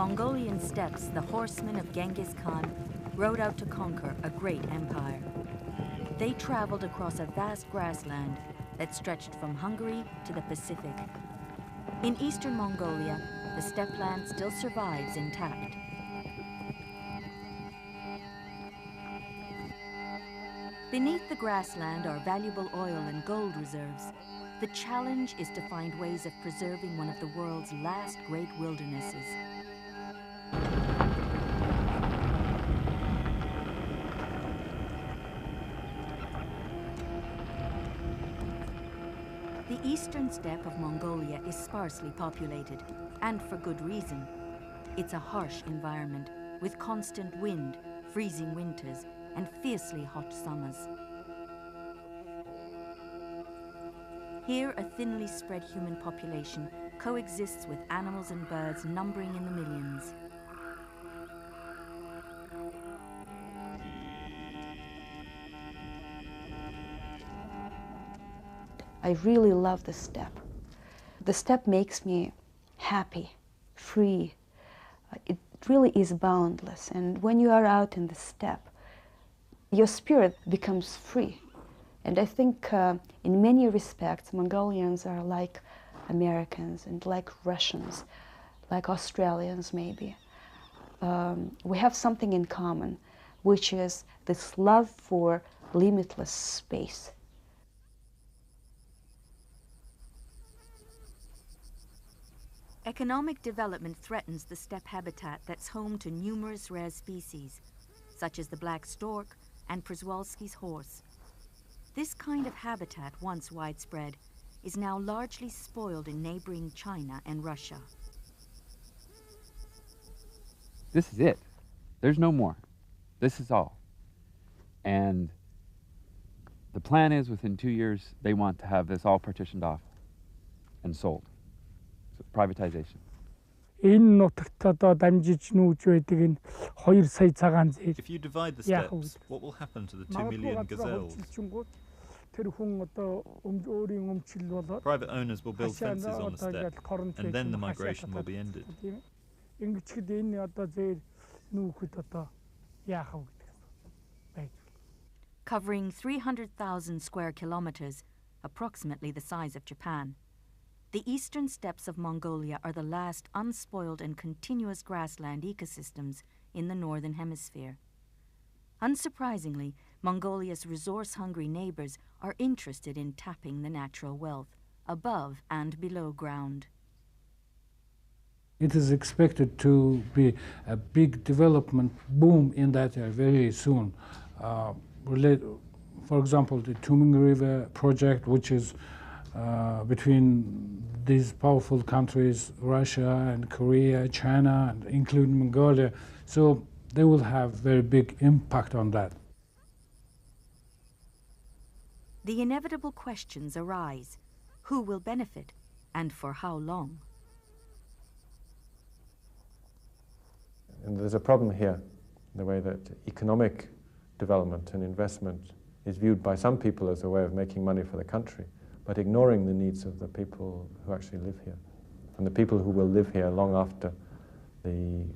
Mongolian steppes, the horsemen of Genghis Khan rode out to conquer a great empire. They traveled across a vast grassland that stretched from Hungary to the Pacific. In eastern Mongolia, the steppe land still survives intact. Beneath the grassland are valuable oil and gold reserves. The challenge is to find ways of preserving one of the world's last great wildernesses. The eastern steppe of Mongolia is sparsely populated, and for good reason. It's a harsh environment with constant wind, freezing winters, and fiercely hot summers. Here, a thinly spread human population coexists with animals and birds numbering in the millions. I really love the steppe. The steppe makes me happy, free. It really is boundless. And when you are out in the steppe, your spirit becomes free. And I think in many respects, Mongolians are like Americans and like Russians, like Australians maybe. We have something in common, which is this love for limitless space. Economic development threatens the steppe habitat that's home to numerous rare species, such as the black stork and Przewalski's horse. This kind of habitat, once widespread, is now largely spoiled in neighboring China and Russia. This is it. There's no more. This is all. And the plan is within 2 years, they want to have this all partitioned off and sold. So privatization. If you divide the steppes, what will happen to the 2 million gazelles? Private owners will build fences on the steppe, and then the migration will be ended. Covering 300,000 square kilometers, approximately the size of Japan, the eastern steppes of Mongolia are the last unspoiled and continuous grassland ecosystems in the Northern Hemisphere. Unsurprisingly, Mongolia's resource-hungry neighbors are interested in tapping the natural wealth, above and below ground. It is expected to be a big development boom in that area very soon. For example, the Tuming River project, which is between these powerful countries, Russia and Korea, China, and including Mongolia. So they will have very big impact on that. The inevitable questions arise. Who will benefit, and for how long? And there's a problem here, the way that economic development and investment is viewed by some people as a way of making money for the country, but ignoring the needs of the people who actually live here, and the people who will live here long after the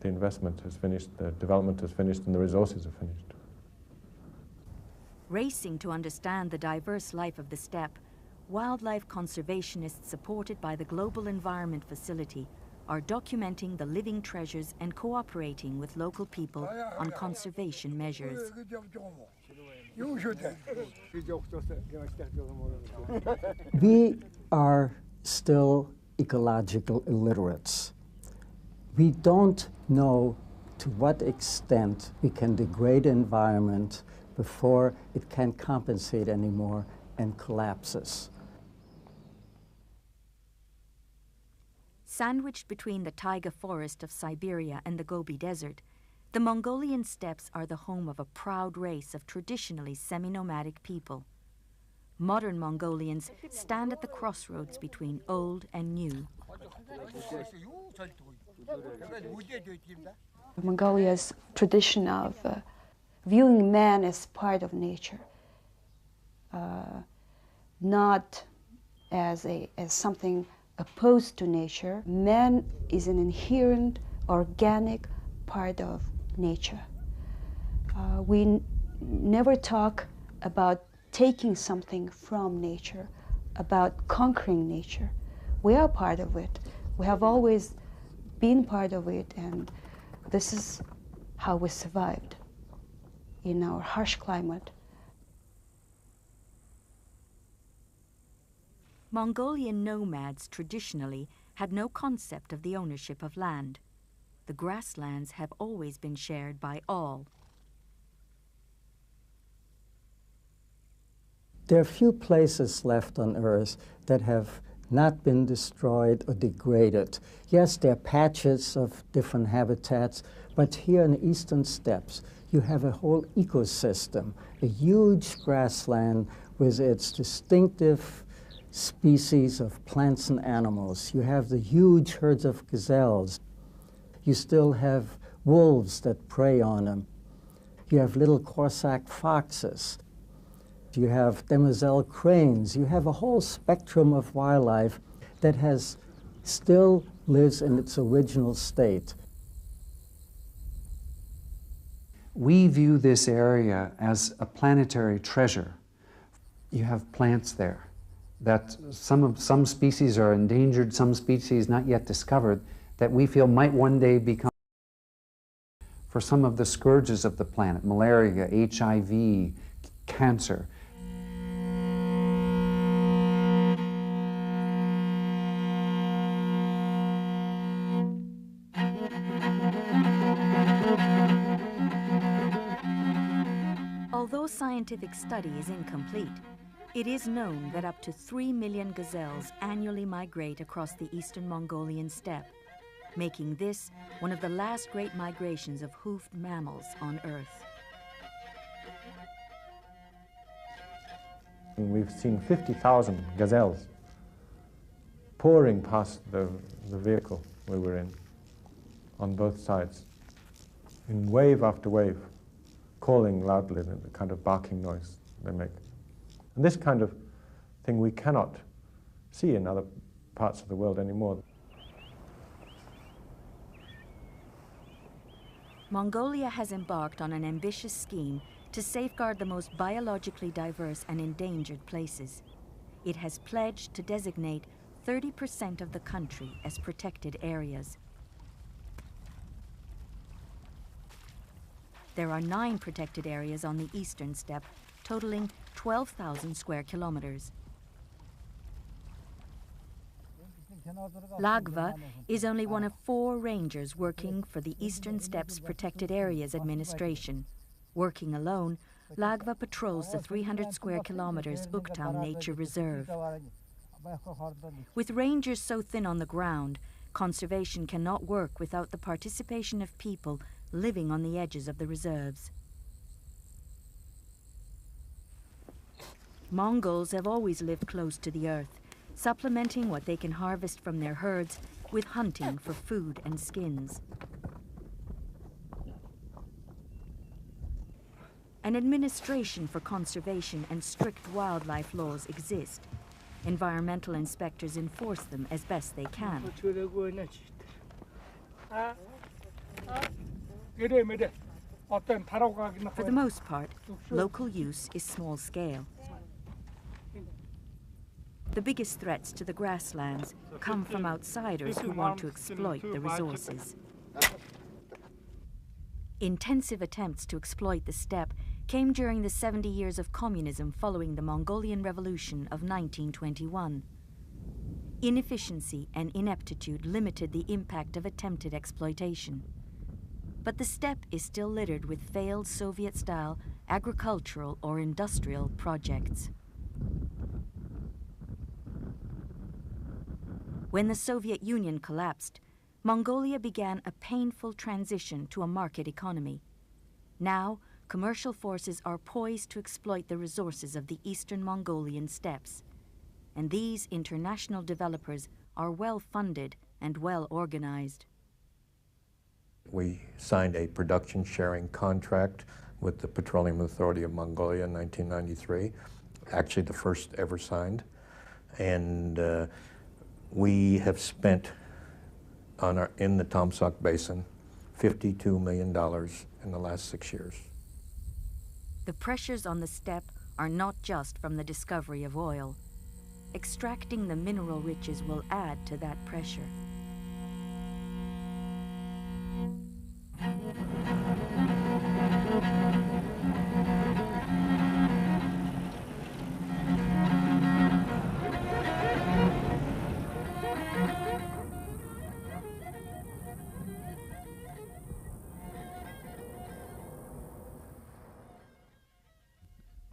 investment has finished, the development has finished, and the resources are finished. Racing to understand the diverse life of the steppe, wildlife conservationists supported by the Global Environment Facility are documenting the living treasures and cooperating with local people on conservation measures. We are still ecological illiterates. We don't know to what extent we can degrade the environment before it can compensate anymore and collapses. Sandwiched between the taiga forest of Siberia and the Gobi Desert, the Mongolian steppes are the home of a proud race of traditionally semi-nomadic people. Modern Mongolians stand at the crossroads between old and new. Mongolia's tradition of viewing man as part of nature, not as something opposed to nature. Man is an inherent, organic part of nature. We never talk about taking something from nature, about conquering nature. We are part of it. We have always been part of it, and this is how we survived in our harsh climate. Mongolian nomads traditionally had no concept of the ownership of land. The grasslands have always been shared by all. There are few places left on Earth that have not been destroyed or degraded. Yes, there are patches of different habitats, but here in the Eastern Steppes, you have a whole ecosystem, a huge grassland with its distinctive species of plants and animals. You have the huge herds of gazelles. You still have wolves that prey on them. You have little Corsac foxes. You have demoiselle cranes. You have a whole spectrum of wildlife that still lives in its original state. We view this area as a planetary treasure. You have plants there that some species are endangered, some species not yet discovered, that we feel might one day become for some of the scourges of the planet: malaria, HIV, cancer. Although scientific study is incomplete, it is known that up to 3 million gazelles annually migrate across the Eastern Mongolian Steppe, making this one of the last great migrations of hoofed mammals on Earth. We've seen 50,000 gazelles pouring past the vehicle we were in on both sides, in wave after wave, calling loudly, the kind of barking noise they make. And this kind of thing we cannot see in other parts of the world anymore. Mongolia has embarked on an ambitious scheme to safeguard the most biologically diverse and endangered places. It has pledged to designate 30% of the country as protected areas. There are 9 protected areas on the Eastern Steppe, totaling 12,000 square kilometers. Lagva is only one of 4 rangers working for the Eastern Steppes Protected Areas Administration. Working alone, Lagva patrols the 300 square kilometers Uktam Nature Reserve. With rangers so thin on the ground, conservation cannot work without the participation of people living on the edges of the reserves. Mongols have always lived close to the earth, supplementing what they can harvest from their herds with hunting for food and skins. An administration for conservation and strict wildlife laws exist. Environmental inspectors enforce them as best they can. For the most part, local use is small scale. The biggest threats to the grasslands come from outsiders who want to exploit the resources. Intensive attempts to exploit the steppe came during the 70 years of communism following the Mongolian Revolution of 1921. Inefficiency and ineptitude limited the impact of attempted exploitation. But the steppe is still littered with failed Soviet-style agricultural or industrial projects. When the Soviet Union collapsed, Mongolia began a painful transition to a market economy. Now, commercial forces are poised to exploit the resources of the Eastern Mongolian steppes. And these international developers are well-funded and well-organized. We signed a production sharing contract with the Petroleum Authority of Mongolia in 1993, actually the first ever signed. And We have spent in the Tomsock Basin $52 million in the last 6 years. The pressures on the steppe are not just from the discovery of oil. Extracting the mineral riches will add to that pressure.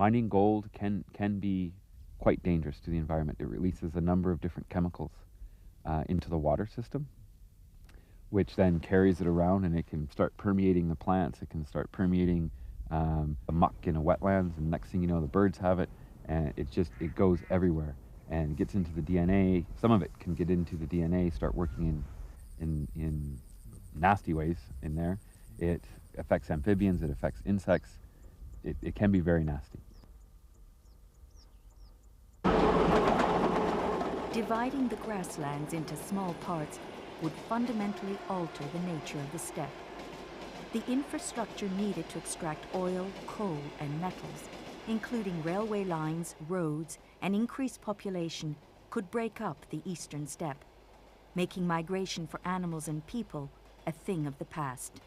Mining gold can be quite dangerous to the environment. It releases a number of different chemicals into the water system, which then carries it around, and it can start permeating the plants. It can start permeating the muck in a wetlands, and next thing you know, the birds have it, and it goes everywhere and gets into the DNA. Some of it can get into the DNA, start working in nasty ways in there. It affects amphibians, it affects insects. It can be very nasty. Dividing the grasslands into small parts would fundamentally alter the nature of the steppe. The infrastructure needed to extract oil, coal, and metals, including railway lines, roads, and increased population, could break up the eastern steppe, making migration for animals and people a thing of the past.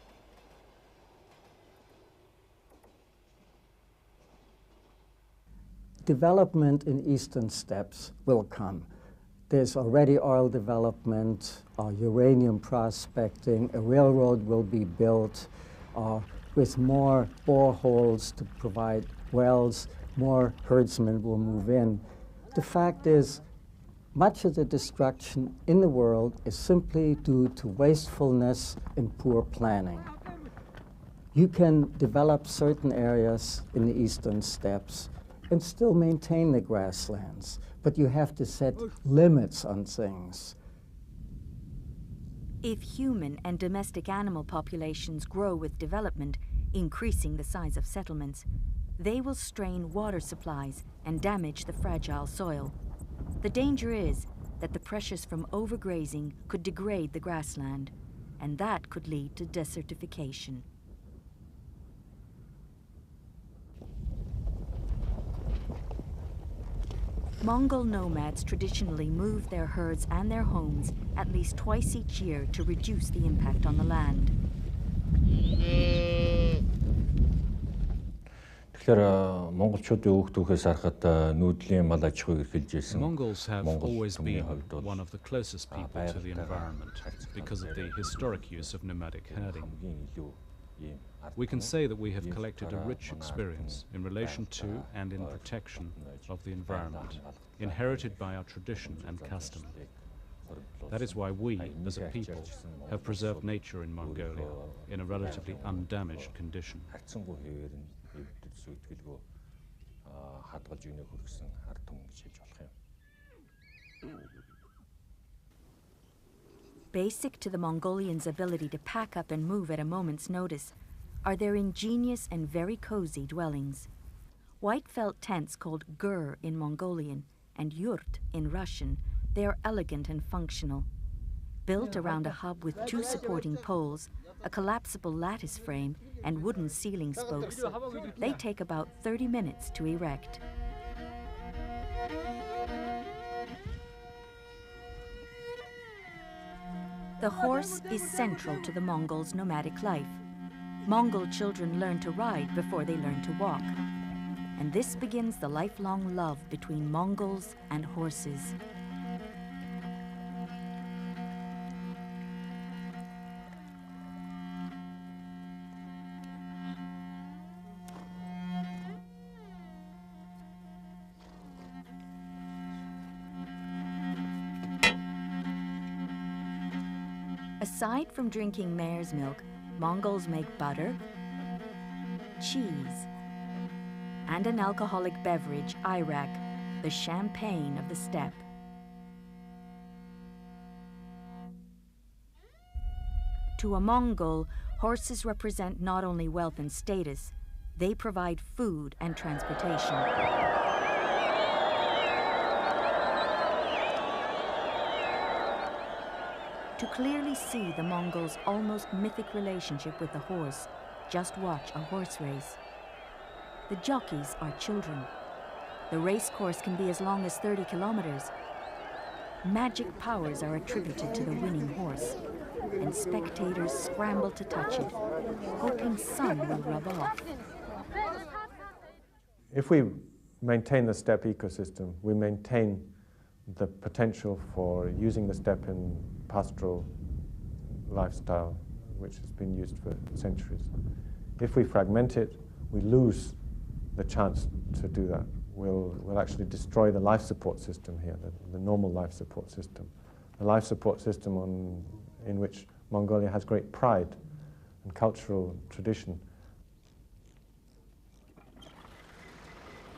Development in eastern steppes will come. There's already oil development, uranium prospecting, a railroad will be built with more boreholes to provide wells, more herdsmen will move in. The fact is, much of the destruction in the world is simply due to wastefulness and poor planning. You can develop certain areas in the eastern steppes and still maintain the grasslands, but you have to set limits on things. If human and domestic animal populations grow with development, increasing the size of settlements, they will strain water supplies and damage the fragile soil. The danger is that the pressures from overgrazing could degrade the grassland, and that could lead to desertification. Mongol nomads traditionally move their herds and their homes at least twice each year to reduce the impact on the land. Mongols have always been one of the closest people to the environment because of the historic use of nomadic herding. We can say that we have collected a rich experience in relation to and in protection of the environment, inherited by our tradition and custom. That is why we, as a people, have preserved nature in Mongolia in a relatively undamaged condition. Basic to the Mongolians' ability to pack up and move at a moment's notice are their ingenious and very cozy dwellings. White felt tents called gur in Mongolian and yurt in Russian, they are elegant and functional. Built around a hub with 2 supporting poles, a collapsible lattice frame, and wooden ceiling spokes, they take about 30 minutes to erect. The horse is central to the Mongols' nomadic life. Mongol children learn to ride before they learn to walk. And this begins the lifelong love between Mongols and horses. Aside from drinking mare's milk, Mongols make butter, cheese, and an alcoholic beverage, Irak, the champagne of the steppe. To a Mongol, horses represent not only wealth and status, they provide food and transportation. To clearly see the Mongols' almost mythic relationship with the horse, just watch a horse race. The jockeys are children. The race course can be as long as 30 kilometers. Magic powers are attributed to the winning horse, and spectators scramble to touch it, hoping some will rub off. If we maintain the steppe ecosystem, we maintain the potential for using the steppe in pastoral lifestyle, which has been used for centuries. If we fragment it, we lose the chance to do that. We'll actually destroy the life support system here, the normal life support system, the life support system in which Mongolia has great pride and cultural tradition.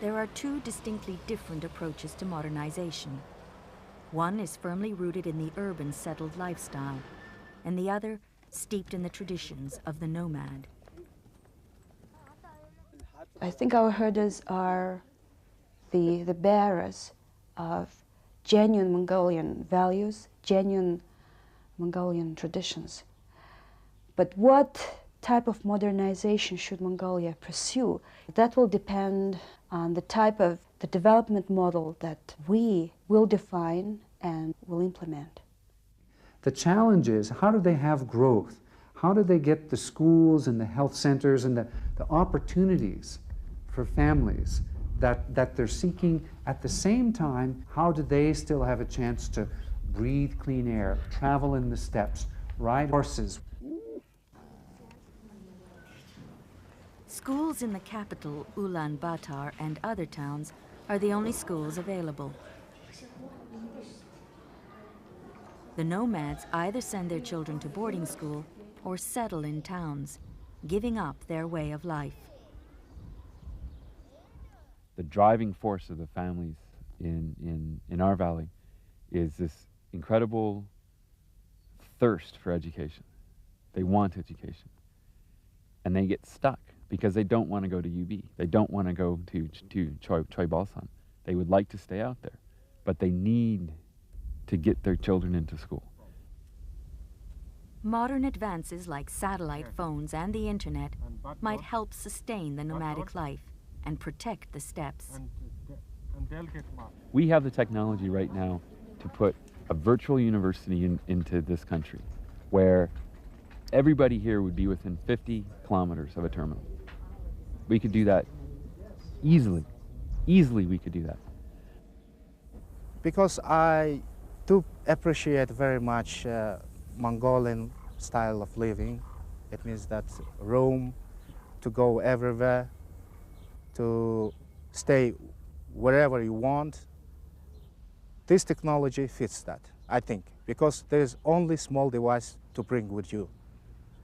There are two distinctly different approaches to modernization. One is firmly rooted in the urban settled lifestyle, and the other steeped in the traditions of the nomad. I think our herders are the bearers of genuine Mongolian values, genuine Mongolian traditions. But what type of modernization should Mongolia pursue? That will depend on the type of the development model that we will define and will implement. The challenge is, how do they have growth? How do they get the schools and the health centers and the opportunities for families that they're seeking? At the same time, how do they still have a chance to breathe clean air, travel in the steppes, ride horses? Schools in the capital, Ulaanbaatar, and other towns are the only schools available. The nomads either send their children to boarding school or settle in towns, giving up their way of life. The driving force of the families in our valley is this incredible thirst for education. They want education. And they get stuck because they don't want to go to UB. They don't want to go to Choi Balsan. They would like to stay out there, but they need to get their children into school. Modern advances like satellite phones and the internet might help sustain the nomadic life and protect the steppes. We have the technology right now to put a virtual university into this country where everybody here would be within 50 kilometers of a terminal. We could do that easily. Easily we could do that. Because I do appreciate very much Mongolian style of living. It means that roam, to go everywhere, to stay wherever you want. This technology fits that, I think, because there is only small device to bring with you.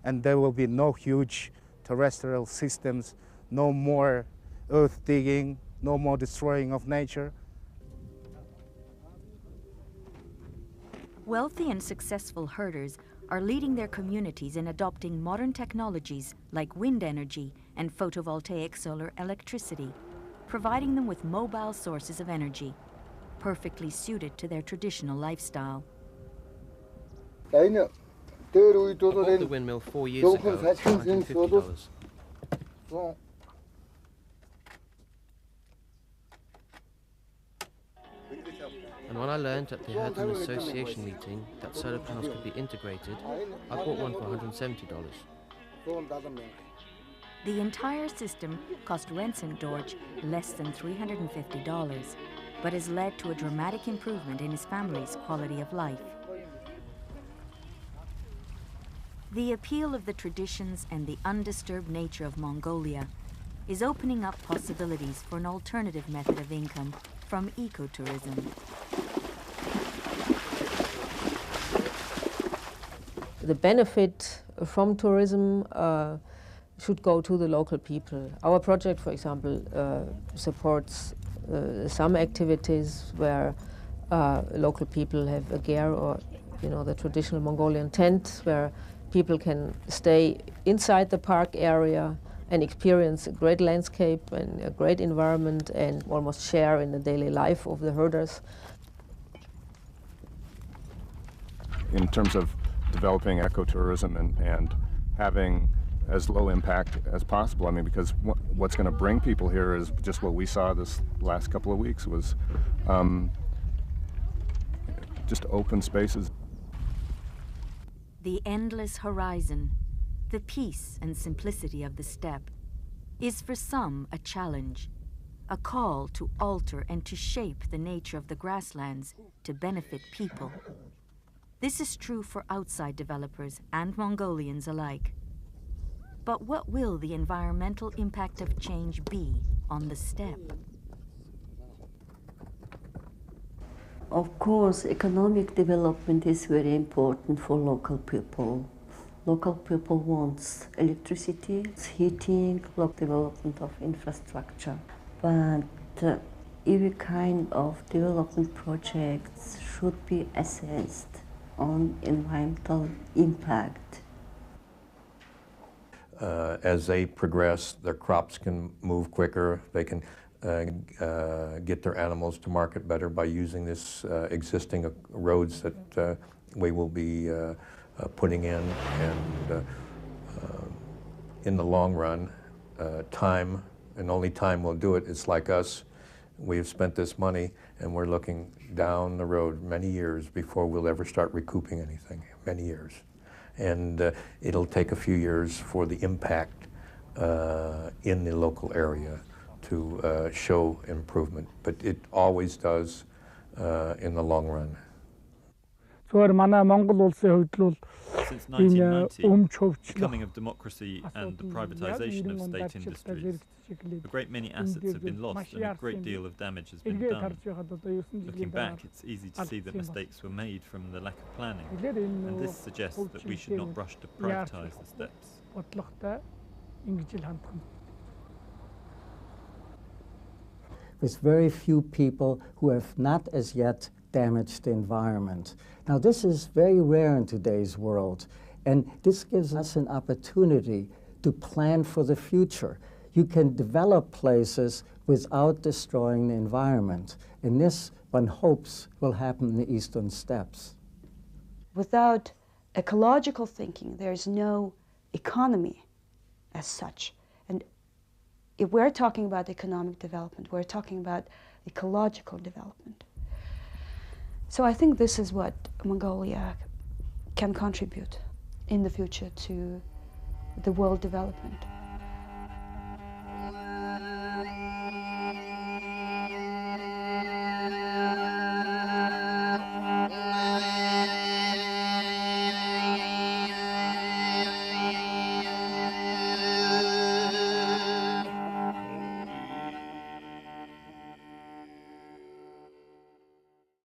And there will be no huge terrestrial systems, no more earth digging, no more destroying of nature. Wealthy and successful herders are leading their communities in adopting modern technologies like wind energy and photovoltaic solar electricity, providing them with mobile sources of energy, perfectly suited to their traditional lifestyle. I bought the windmill 4 years ago at $250. And when I learned at the Herdsman Association meeting that solar panels could be integrated, I bought one for $170. The entire system cost Rensen Dorj less than $350, but has led to a dramatic improvement in his family's quality of life. The appeal of the traditions and the undisturbed nature of Mongolia is opening up possibilities for an alternative method of income from ecotourism. The benefit from tourism should go to the local people. Our project, for example, supports some activities where local people have a ger, or the traditional Mongolian tent, where people can stay inside the park area and experience a great landscape and a great environment and almost share in the daily life of the herders. In terms of developing ecotourism and having as low impact as possible. I mean, because what's going to bring people here is just what we saw this last couple of weeks was just open spaces. The endless horizon, the peace and simplicity of the steppe, is for some a challenge, a call to alter and to shape the nature of the grasslands to benefit people. This is true for outside developers and Mongolians alike. But what will the environmental impact of change be on the steppe? Of course, economic development is very important for local people. Local people want electricity, heating, local development of infrastructure. But every kind of development projects should be assessed on environmental impact. As they progress, their crops can move quicker. They can get their animals to market better by using this existing roads that we will be putting in. And in the long run, time, and only time will do it. It's like us. We've spent this money and we're looking down the road many years before we'll ever start recouping anything, many years. And it'll take a few years for the impact in the local area to show improvement, but it always does in the long run. Since 1990, the coming of democracy and the privatization of state industries, a great many assets have been lost and a great deal of damage has been done. Looking back, it's easy to see that mistakes were made from the lack of planning, and this suggests that we should not rush to privatize the steppes. There's very few people who have not as yet damaged the environment. Now, this is very rare in today's world, and this gives us an opportunity to plan for the future. You can develop places without destroying the environment, and this, one hopes, will happen in the Eastern Steppes. Without ecological thinking, there's no economy as such. And if we're talking about economic development, we're talking about ecological development. So I think this is what Mongolia can contribute in the future to the world development.